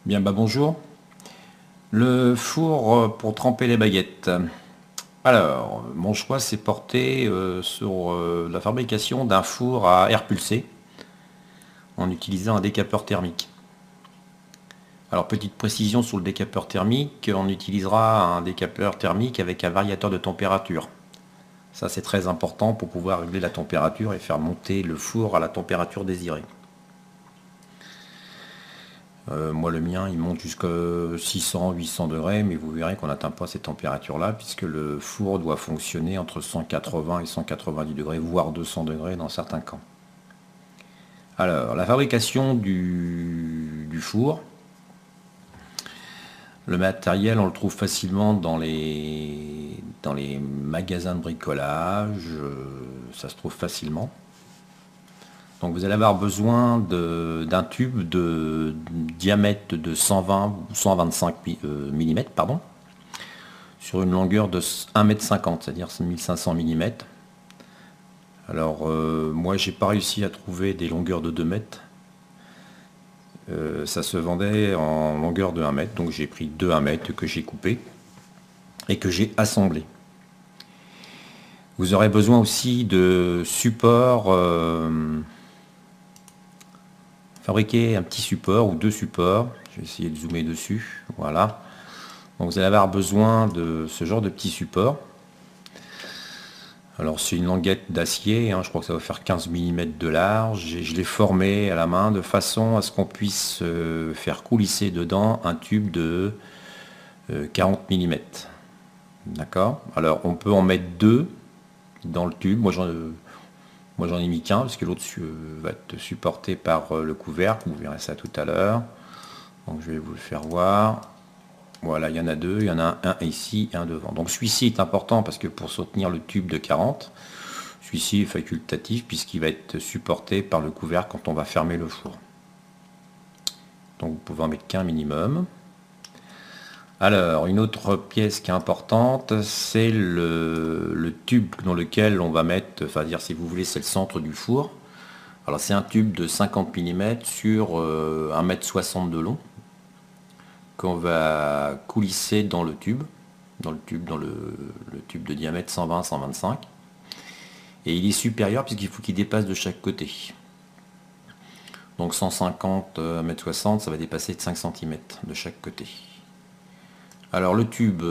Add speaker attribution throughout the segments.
Speaker 1: Bien, bonjour. Le four pour tremper les baguettes. Alors, mon choix s'est porté sur la fabrication d'un four à air pulsé en utilisant un décapeur thermique. Alors, petite précision sur le décapeur thermique, on utilisera un décapeur thermique avec un variateur de température. Ça, c'est très important pour pouvoir régler la température et faire monter le four à la température désirée. Moi, le mien, il monte jusqu'à 600-800 degrés, mais vous verrez qu'on n'atteint pas ces températures-là, puisque le four doit fonctionner entre 180 et 190 degrés, voire 200 degrés dans certains cas. Alors, la fabrication du four, le matériel, on le trouve facilement dans les magasins de bricolage, ça se trouve facilement. Donc vous allez avoir besoin d'un tube de diamètre de 120 ou 125 mm, pardon, sur une longueur de 1,50 m, c'est-à-dire 1500 mm. Alors moi j'ai pas réussi à trouver des longueurs de 2 mètres. Ça se vendait en longueur de 1 mètre, donc j'ai pris 2 1 mètre que j'ai coupé et que j'ai assemblé. Vous aurez besoin aussi de supports. Fabriquer un petit support ou deux supports. Je vais essayer de zoomer dessus. Voilà. Donc vous allez avoir besoin de ce genre de petit support. Alors c'est une languette d'acier, je crois que ça va faire 15 mm de large. Et je l'ai formé à la main de façon à ce qu'on puisse faire coulisser dedans un tube de 40 mm. D'accord. Alors on peut en mettre deux dans le tube. Moi j'en ai mis qu'un parce que l'autre va être supporté par le couvercle. Vous verrez ça tout à l'heure. Donc je vais vous le faire voir. Voilà, il y en a deux. Il y en a un ici et un devant. Donc celui-ci est important parce que pour soutenir le tube de 40, celui-ci est facultatif puisqu'il va être supporté par le couvercle quand on va fermer le four. Donc vous pouvez en mettre qu'un minimum. Alors, une autre pièce qui est importante, c'est le tube dans lequel on va mettre, enfin dire si vous voulez, c'est le centre du four. Alors c'est un tube de 50 mm sur 1,60 m de long qu'on va coulisser dans le tube, le tube de diamètre 120-125. Et il est supérieur puisqu'il faut qu'il dépasse de chaque côté. Donc 150 à 1,60 m, ça va dépasser de 5 cm de chaque côté. Alors le tube,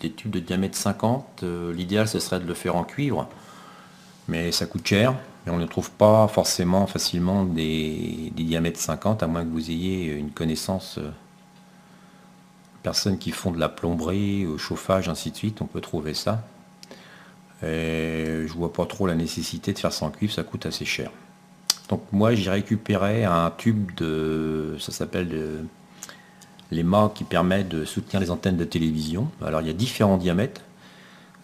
Speaker 1: des tubes de diamètre 50, l'idéal ce serait de le faire en cuivre, mais ça coûte cher et on ne trouve pas forcément facilement des diamètres 50, à moins que vous ayez une connaissance, personnes qui font de la plomberie, au chauffage, ainsi de suite, on peut trouver ça. Et je vois pas trop la nécessité de faire ça en cuivre, ça coûte assez cher. Donc moi j'ai récupéré un tube ça s'appelle les mâts qui permettent de soutenir les antennes de télévision. Alors il y a différents diamètres.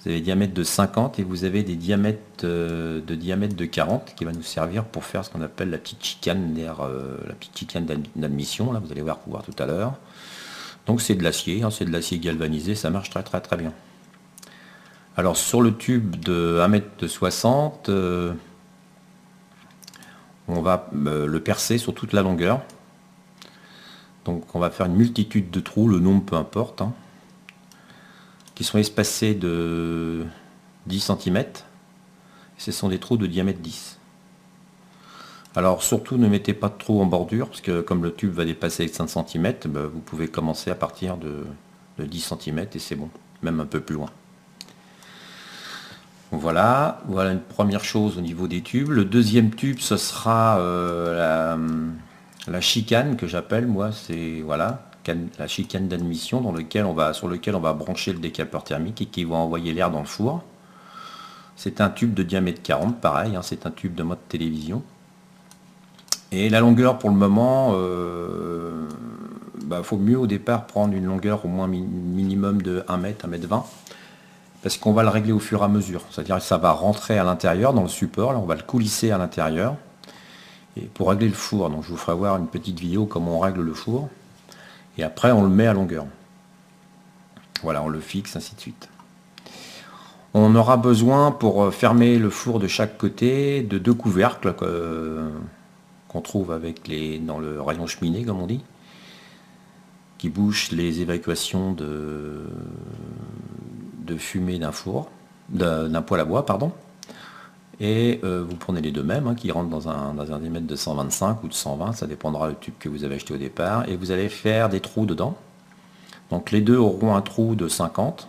Speaker 1: Vous avez des diamètres de 50 et vous avez des diamètres de 40 qui va nous servir pour faire ce qu'on appelle la petite chicane d'admission. Là, vous allez voir tout à l'heure. Donc c'est de l'acier, c'est de l'acier galvanisé, ça marche très très très bien. Alors sur le tube de 1,60 m, on va le percer sur toute la longueur. Donc on va faire une multitude de trous, le nombre peu importe, qui sont espacés de 10 cm. Ce sont des trous de diamètre 10. Alors surtout ne mettez pas de trous en bordure, parce que comme le tube va dépasser 5 cm, vous pouvez commencer à partir de 10 cm et c'est bon, même un peu plus loin. Voilà une première chose au niveau des tubes. Le deuxième tube, ce sera la chicane que j'appelle moi, c'est la chicane d'admission sur lequel on va brancher le décapeur thermique et qui va envoyer l'air dans le four. C'est un tube de diamètre 40, pareil, c'est un tube de mode télévision. Et la longueur pour le moment, faut mieux au départ prendre une longueur au moins minimum de 1 m, 1 m 20, parce qu'on va le régler au fur et à mesure. C'est-à-dire que ça va rentrer à l'intérieur dans le support, là on va le coulisser à l'intérieur. Et pour régler le four, donc je vous ferai voir une petite vidéo comment on règle le four. Et après on le met à longueur. Voilà, on le fixe, ainsi de suite. On aura besoin pour fermer le four de chaque côté de deux couvercles qu'on trouve dans le rayon cheminée, comme on dit. qui bouche les évacuations de fumée d'un four, d'un poêle à bois, pardon. Et vous prenez les deux mêmes, hein, qui rentrent dans un diamètre de 125 ou de 120, ça dépendra du tube que vous avez acheté au départ, et vous allez faire des trous dedans. Donc les deux auront un trou de 50.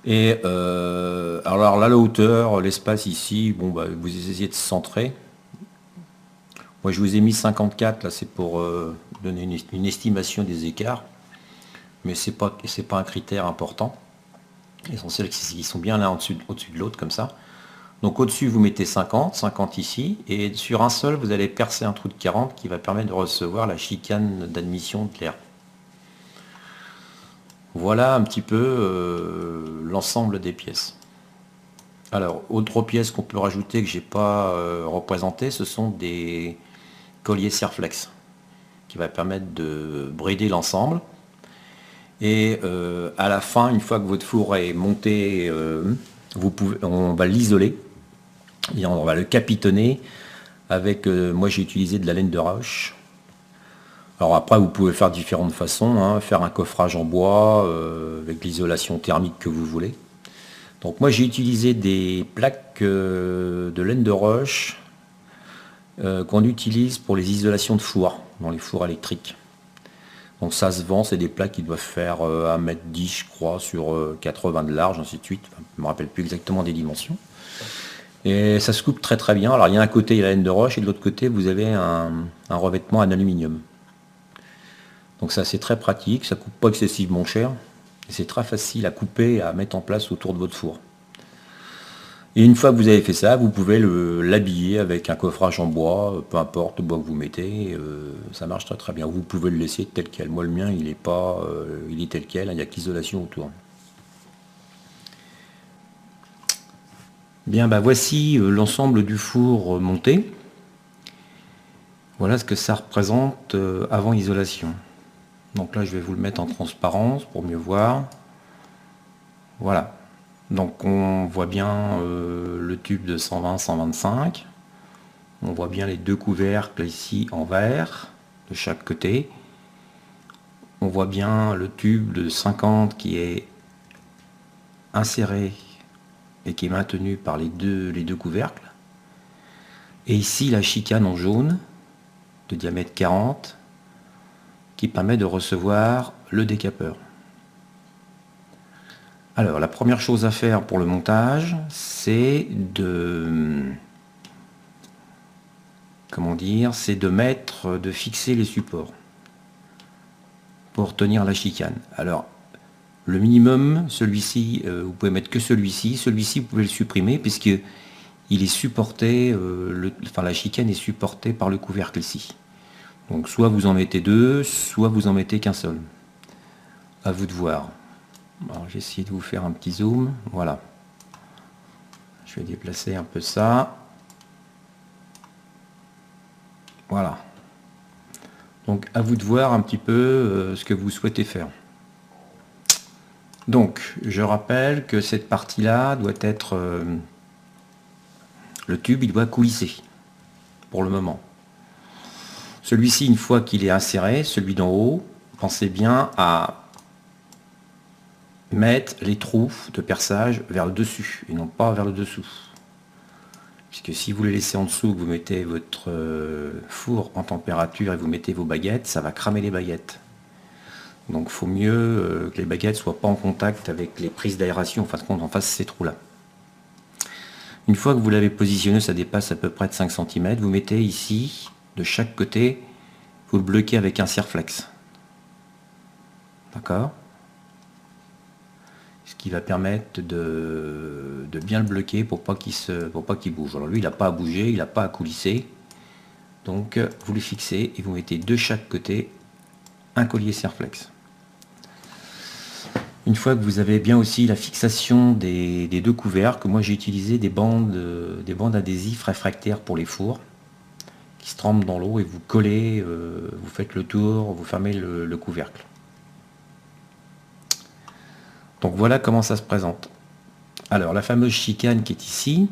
Speaker 1: Et alors là, la hauteur, l'espace ici, bon, bah, vous essayez de centrer. Moi je vous ai mis 54, là c'est pour donner une estimation des écarts, mais c'est pas un critère important. L'essentiel c'est qu'ils sont bien l'un au-dessus de l'autre comme ça. Donc au-dessus vous mettez 50, 50 ici, et sur un seul vous allez percer un trou de 40 qui va permettre de recevoir la chicane d'admission de l'air. Voilà un petit peu l'ensemble des pièces. Alors, autre pièce qu'on peut rajouter que j'ai pas représenté, ce sont des colliers Serflex qui va permettre de brider l'ensemble. Et à la fin, une fois que votre four est monté, on va l'isoler et on va le capitonner avec, moi j'ai utilisé de la laine de roche. Alors après, vous pouvez faire différentes façons, hein, faire un coffrage en bois avec l'isolation thermique que vous voulez. Donc moi j'ai utilisé des plaques de laine de roche qu'on utilise pour les isolations de fours, dans les fours électriques. Donc ça se vend, c'est des plaques qui doivent faire 1,10 m je crois, sur 80 de large, ainsi de suite. Enfin, je ne me rappelle plus exactement des dimensions. Et ça se coupe très très bien. Alors il y a un côté, il y a la laine de roche, et de l'autre côté, vous avez un revêtement en aluminium. Donc ça c'est très pratique, ça ne coûte pas excessivement cher. Et c'est très facile à couper et à mettre en place autour de votre four. Et une fois que vous avez fait ça, vous pouvez l'habiller avec un coffrage en bois, peu importe le bois que vous mettez, ça marche très très bien. Vous pouvez le laisser tel quel. Moi le mien il est pas, il est tel quel, il n'y a que l'isolation autour. Bien, bah voici l'ensemble du four monté. Voilà ce que ça représente avant isolation. Donc là je vais vous le mettre en transparence pour mieux voir. Voilà. Donc on voit bien le tube de 120-125. On voit bien les deux couvercles ici en verre de chaque côté. On voit bien le tube de 50 qui est inséré et qui est maintenu par les deux couvercles. Et ici la chicane en jaune de diamètre 40 qui permet de recevoir le décapeur. Alors la première chose à faire pour le montage, c'est de fixer les supports pour tenir la chicane. Alors le minimum, celui-ci, vous pouvez mettre que celui-ci. Celui-ci, vous pouvez le supprimer puisque il est supporté, la chicane est supportée par le couvercle ici. Donc soit vous en mettez deux, soit vous en mettez qu'un seul. À vous de voir. Alors, j'ai essayé de vous faire un petit zoom. Voilà. Je vais déplacer un peu ça. Voilà. Donc à vous de voir un petit peu ce que vous souhaitez faire. Donc je rappelle que cette partie-là doit être... le tube, il doit coulisser pour le moment. Celui-ci, une fois qu'il est inséré, celui d'en haut, pensez bien à mettre les trous de perçage vers le dessus et non pas vers le dessous. Puisque si vous les laissez en dessous, que vous mettez votre four en température et vous mettez vos baguettes, ça va cramer les baguettes. Donc il faut mieux que les baguettes ne soient pas en contact avec les prises d'aération, en fin de compte, en face ces trous-là. Une fois que vous l'avez positionné, ça dépasse à peu près de 5 cm, vous mettez ici, de chaque côté, vous le bloquez avec un Serflex. D'accord? Ce qui va permettre de bien le bloquer pour pas qu'il bouge. Alors lui, il n'a pas à bouger, il n'a pas à coulisser. Donc vous le fixez et vous mettez de chaque côté un collier Serflex. Une fois que vous avez bien aussi la fixation des deux couvercles, moi j'ai utilisé des bandes adhésives réfractaires pour les fours qui se trempent dans l'eau et vous collez, vous faites le tour, vous fermez le couvercle. Donc voilà comment ça se présente. Alors la fameuse chicane qui est ici,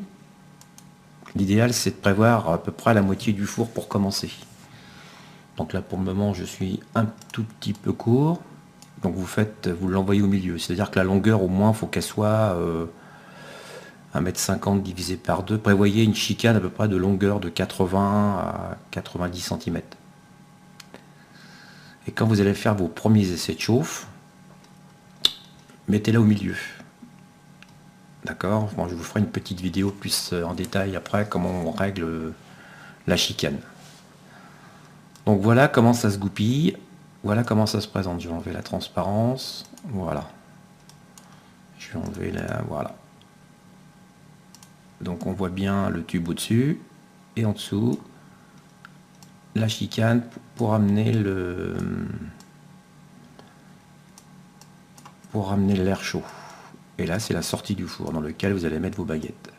Speaker 1: l'idéal c'est de prévoir à peu près la moitié du four pour commencer. Donc là pour le moment je suis un tout petit peu court. Donc vous l'envoyez au milieu. C'est-à-dire que la longueur au moins faut qu'elle soit 1,50 m divisé par 2. Prévoyez une chicane à peu près de longueur de 80 à 90 cm. Et quand vous allez faire vos premiers essais de chauffe, mettez-la au milieu. D'accord. Bon, je vous ferai une petite vidéo plus en détail après comment on règle la chicane. Donc voilà comment ça se goupille. Voilà comment ça se présente. Je vais enlever la transparence. Voilà. Je vais enlever la... Voilà. Donc on voit bien le tube au-dessus. Et en dessous, la chicane pour amener le... pour ramener l'air chaud. Et là, c'est la sortie du four dans lequel vous allez mettre vos baguettes.